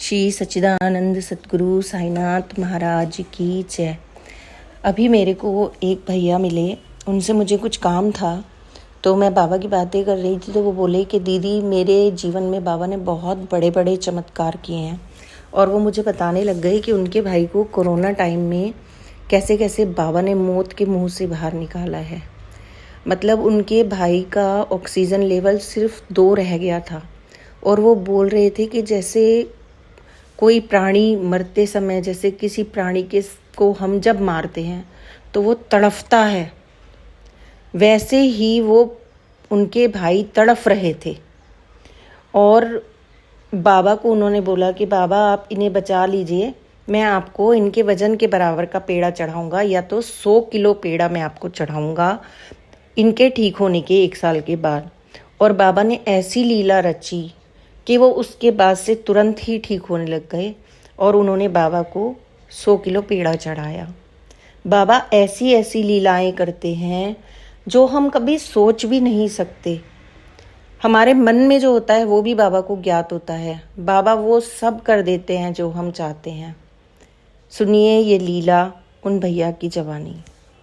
श्री सच्चिदानंद सतगुरु साईनाथ महाराज की जय। अभी मेरे को एक भैया मिले, उनसे मुझे कुछ काम था, तो मैं बाबा की बातें कर रही थी तो वो बोले कि दीदी मेरे जीवन में बाबा ने बहुत बड़े बड़े चमत्कार किए हैं। और वो मुझे बताने लग गए कि उनके भाई को कोरोना टाइम में कैसे कैसे बाबा ने मौत के मुंह से बाहर निकाला है। मतलब उनके भाई का ऑक्सीजन लेवल सिर्फ 2 रह गया था और वो बोल रहे थे कि जैसे कोई प्राणी मरते समय, जैसे किसी प्राणी को हम जब मारते हैं तो वो तड़फता है, वैसे ही वो उनके भाई तड़फ रहे थे। और बाबा को उन्होंने बोला कि बाबा आप इन्हें बचा लीजिए, मैं आपको इनके वजन के बराबर का पेड़ा चढ़ाऊंगा, या तो 100 किलो पेड़ा मैं आपको चढ़ाऊंगा इनके ठीक होने के 1 साल के बाद। और बाबा ने ऐसी लीला रची कि वो उसके बाद से तुरंत ही ठीक होने लग गए और उन्होंने बाबा को 100 किलो पेड़ा चढ़ाया। बाबा ऐसी ऐसी लीलाएं करते हैं जो हम कभी सोच भी नहीं सकते। हमारे मन में जो होता है वो भी बाबा को ज्ञात होता है। बाबा वो सब कर देते हैं जो हम चाहते हैं। सुनिए ये लीला उन भैया की जवानी।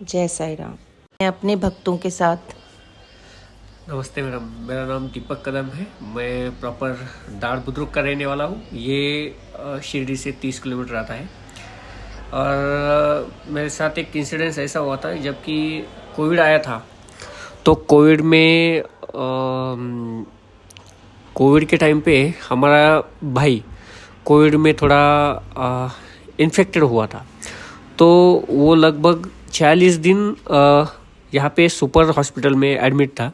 जय साई राम। मैं अपने भक्तों के साथ। नमस्ते मैडम, मेरा नाम दीपक कदम है। मैं प्रॉपर दाड़ बुद्रुक का रहने वाला हूँ। ये शिरडी से 30 किलोमीटर आता है। और मेरे साथ एक इंसिडेंस ऐसा हुआ था, जबकि कोविड आया था। तो कोविड के टाइम पे हमारा भाई कोविड में थोड़ा इन्फेक्टेड हुआ था। तो वो लगभग 46 दिन यहाँ पे सुपर हॉस्पिटल में एडमिट था।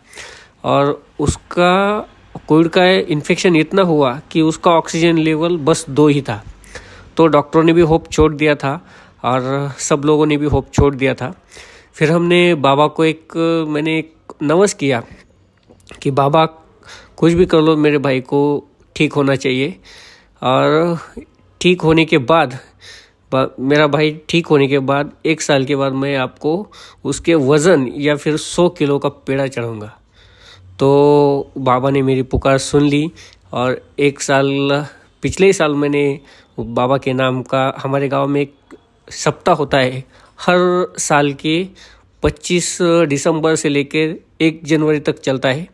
और उसका कोविड का इन्फेक्शन इतना हुआ कि उसका ऑक्सीजन लेवल बस 2 ही था। तो डॉक्टरों ने भी होप छोड़ दिया था और सब लोगों ने भी होप छोड़ दिया था। फिर हमने बाबा को मैंने एक नवस किया कि बाबा कुछ भी कर लो, मेरे भाई को ठीक होना चाहिए। और ठीक होने के बाद मेरा भाई ठीक होने के बाद 1 साल के बाद मैं आपको उसके वज़न या फिर 100 किलो का पेड़ा चढ़ाऊँगा। तो बाबा ने मेरी पुकार सुन ली। और पिछले साल मैंने बाबा के नाम का, हमारे गांव में एक सप्ताह होता है हर साल के 25 दिसंबर से लेकर 1 जनवरी तक चलता है,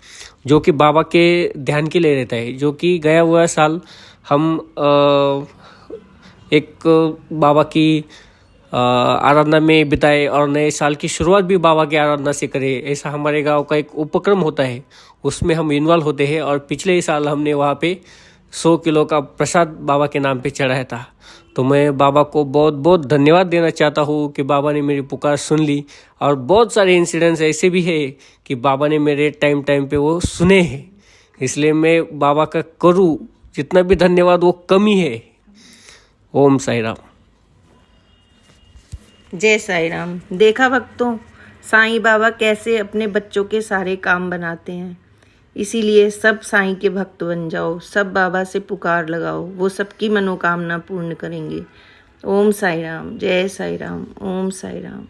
जो कि बाबा के ध्यान के लिए रहता है। जो कि गया हुआ साल हम एक बाबा की आराधना में बिताए और नए साल की शुरुआत भी बाबा की आराधना से करें, ऐसा हमारे गांव का एक उपक्रम होता है। उसमें हम इन्वॉल्व होते हैं। और पिछले ही साल हमने वहाँ पे 100 किलो का प्रसाद बाबा के नाम पे चढ़ाया था। तो मैं बाबा को बहुत बहुत धन्यवाद देना चाहता हूँ कि बाबा ने मेरी पुकार सुन ली। और बहुत सारे इंसिडेंट्स ऐसे भी है कि बाबा ने मेरे टाइम पे वो सुने हैं। इसलिए मैं बाबा का करूँ जितना भी धन्यवाद वो कम ही है। ओम साई राम। जय साई राम। देखा भक्तों, साईं बाबा कैसे अपने बच्चों के सारे काम बनाते हैं। इसीलिए सब साईं के भक्त बन जाओ, सब बाबा से पुकार लगाओ, वो सबकी मनोकामना पूर्ण करेंगे। ओम साई राम। जय साई राम। ओम साई राम।